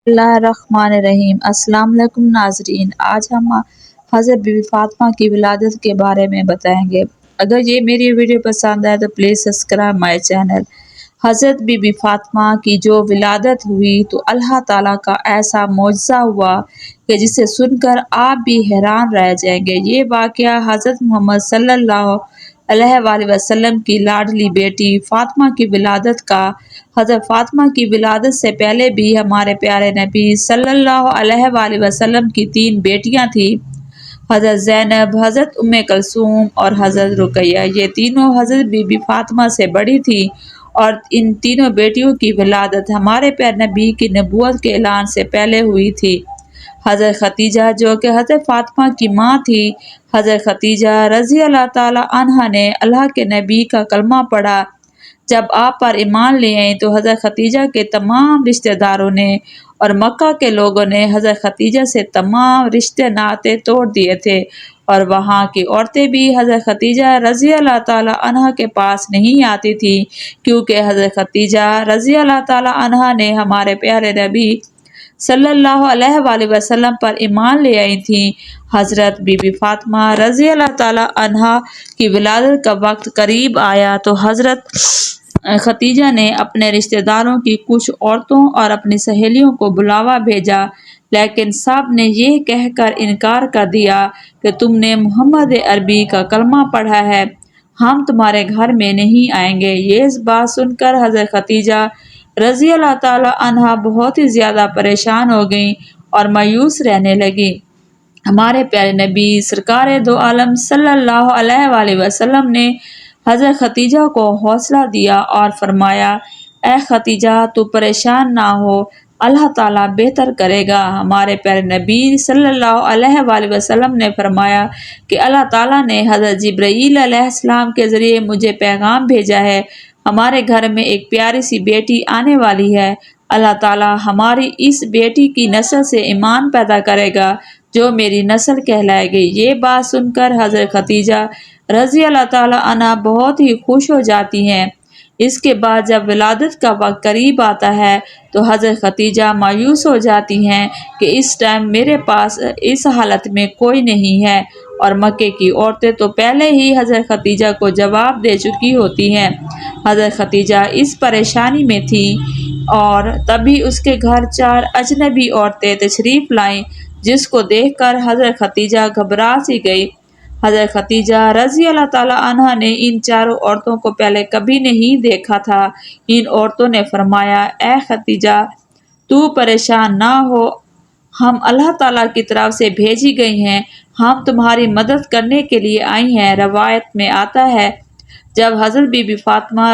اللہ الرحمن الرحیم۔ السلام علیکم ناظرین، آج ہم حضرت بی بی فاطمہ کی ولادت کے بارے میں بتائیں گے۔ اگر یہ میری ویڈیو پسند آئے تو پلیز سبسکرائب مائی چینل۔ حضرت بی بی فاطمہ کی جو ولادت ہوئی تو اللہ تعالیٰ کا ایسا معجزہ ہوا کہ جسے سن کر آپ بھی حیران رہ جائیں گے۔ یہ واقعہ حضرت محمد صلی اللہ علیہ وآلہ وسلم کی لاڈلی بیٹی فاطمہ کی ولادت کا۔ حضرت فاطمہ کی ولادت سے پہلے بھی ہمارے پیارے نبی صلی اللہ علیہ وآلہ وسلم کی 3 بیٹیاں تھیں، حضرت زینب، حضرت ام کلثوم اور حضرت رقیہ۔ یہ تینوں حضرت بی بی فاطمہ سے بڑی تھیں اور ان تینوں بیٹیوں کی ولادت ہمارے پیارے نبی کی نبوت کے اعلان سے پہلے ہوئی تھی۔ حضرت ختیجہ جو کہ حضرت فاطمہ کی ماں تھی، حضرت ختیجہ رضی اللہ تعالی عنہا نے اللہ کے نبی کا کلمہ پڑھا۔ جب آپ پر ایمان لے آئیں تو حضرت ختیجہ کے تمام رشتہ داروں نے اور مکہ کے لوگوں نے حضرت ختیجہ سے تمام رشتے ناطے توڑ دیے تھے، اور وہاں کی عورتیں بھی حضرت ختیجہ رضی اللہ تعالی عنہا کے پاس نہیں آتی تھیں، کیونکہ حضرت ختیجہ رضی اللہ تعالی عنہا نے ہمارے پیارے نبی صلی اللہ علیہ وآلہ وسلم پر ایمان لے آئی تھیں۔ حضرت بی بی فاطمہ رضی اللہ تعالی عنہا کی ولادت کا وقت قریب آیا تو حضرت ختیجہ نے اپنے رشتہ داروں کی کچھ عورتوں اور اپنی سہیلیوں کو بلاوا بھیجا، لیکن سب نے یہ کہہ کر انکار کر دیا کہ تم نے محمد عربی کا کلمہ پڑھا ہے، ہم تمہارے گھر میں نہیں آئیں گے۔ یہ بات سن کر حضرت ختیجہ رضی اللہ تعالی عنہا بہت ہی زیادہ پریشان ہو گئیں اور مایوس رہنے لگیں۔ ہمارے پیارے نبی سرکار دو عالم صلی اللہ علیہ وآلہ وسلم نے حضرت ختیجہ کو حوصلہ دیا اور فرمایا، اے ختیجہ تو پریشان نہ ہو، اللہ تعالیٰ بہتر کرے گا۔ ہمارے پیارے نبی صلی اللہ علیہ وآلہ وسلم نے فرمایا کہ اللہ تعالیٰ نے حضرت جبرائیل علیہ السلام کے ذریعے مجھے پیغام بھیجا ہے، ہمارے گھر میں ایک پیاری سی بیٹی آنے والی ہے، اللہ تعالیٰ ہماری اس بیٹی کی نسل سے ایمان پیدا کرے گا جو میری نسل کہلائے گی۔ یہ بات سن کر حضرت ختیجہ رضی اللہ تعالی عنہا بہت ہی خوش ہو جاتی ہیں۔ اس کے بعد جب ولادت کا وقت قریب آتا ہے تو حضرت ختیجہ مایوس ہو جاتی ہیں کہ اس ٹائم میرے پاس اس حالت میں کوئی نہیں ہے، اور مکے کی عورتیں تو پہلے ہی حضرت ختیجہ کو جواب دے چکی ہوتی ہیں۔ حضرت ختیجہ اس پریشانی میں تھی اور تبھی اس کے گھر 4 اجنبی عورتیں تشریف لائیں، جس کو دیکھ کر حضرت ختیجہ گھبرا سی گئی۔ حضرت ختیجہ رضی اللہ تعالی عنہا نے ان 4 عورتوں کو پہلے کبھی نہیں دیکھا تھا۔ ان عورتوں نے فرمایا، اے ختیجہ تو پریشان نہ ہو، ہم اللہ تعالیٰ کی طرف سے بھیجی گئی ہیں، ہم تمہاری مدد کرنے کے لیے آئی ہیں۔ روایت میں آتا ہے جب حضرت بی بی فاطمہ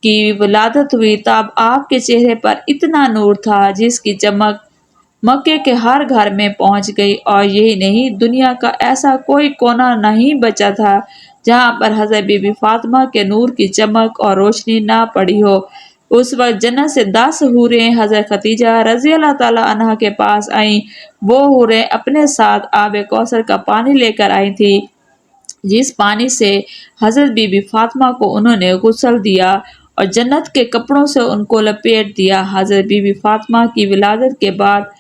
کی ولادت ہوئی تب آپ کے چہرے پر اتنا نور تھا جس کی چمک مکے کے ہر گھر میں پہنچ گئی، اور یہی نہیں دنیا کا ایسا کوئی کونا نہیں بچا تھا جہاں پر حضرت بی بی فاطمہ کے نور کی چمک اور روشنی نہ پڑی ہو۔ اس وقت جنت سے 10 حوریں حضرت ختیجہ رضی اللہ تعالی عنہا کے پاس آئیں۔ وہ حوریں اپنے ساتھ آب کوثر کا پانی لے کر آئی تھیں، جس پانی سے حضرت بی بی فاطمہ کو انہوں نے غسل دیا اور جنت کے کپڑوں سے ان کو لپیٹ دیا۔ حضرت بی بی فاطمہ کی ولادت کے بعد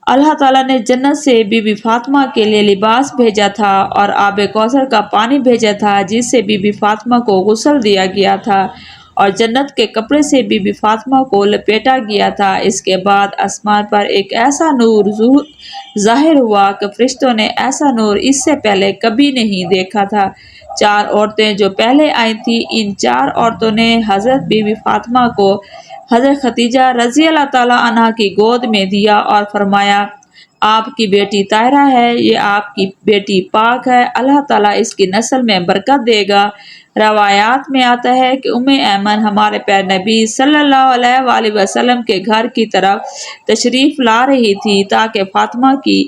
اللہ تعالیٰ نے جنت سے بی بی فاطمہ کے لیے لباس بھیجا تھا اور آب کوثر کا پانی بھیجا تھا جس سے بی بی فاطمہ کو غسل دیا گیا تھا اور جنت کے کپڑے سے بی بی فاطمہ کو لپیٹا گیا تھا۔ اس کے بعد آسمان پر ایک ایسا نور ظاہر ہوا کہ فرشتوں نے ایسا نور اس سے پہلے کبھی نہیں دیکھا تھا۔ 4 عورتیں جو پہلے آئی تھیں، ان 4 عورتوں نے حضرت بی بی فاطمہ کو حضرت ختیجہ رضی اللہ تعالی عنہا کی گود میں دیا اور فرمایا، آپ کی بیٹی طاہرہ ہے، یہ آپ کی بیٹی پاک ہے، اللہ تعالیٰ اس کی نسل میں برکت دے گا۔ روایات میں آتا ہے کہ ایمن ہمارے پیارے نبی صلی اللہ علیہ وآلہ وسلم کے گھر کی طرف تشریف لا رہی تھی تاکہ فاطمہ کی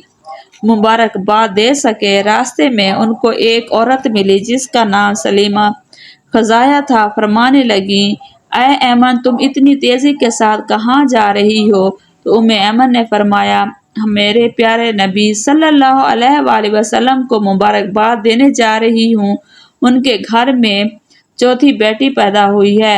مبارکباد دے سکے۔ راستے میں ان کو ایک عورت ملی جس کا نام سلیمہ خزاعہ تھا۔ فرمانے لگی، اے ایمن تم اتنی تیزی کے ساتھ کہاں جا رہی ہو؟ تو ایمن نے فرمایا، میرے پیارے نبی صلی اللہ علیہ وآلہ وسلم کو مبارکباد دینے جا رہی ہوں، ان کے گھر میں 4تھی بیٹی پیدا ہوئی ہے۔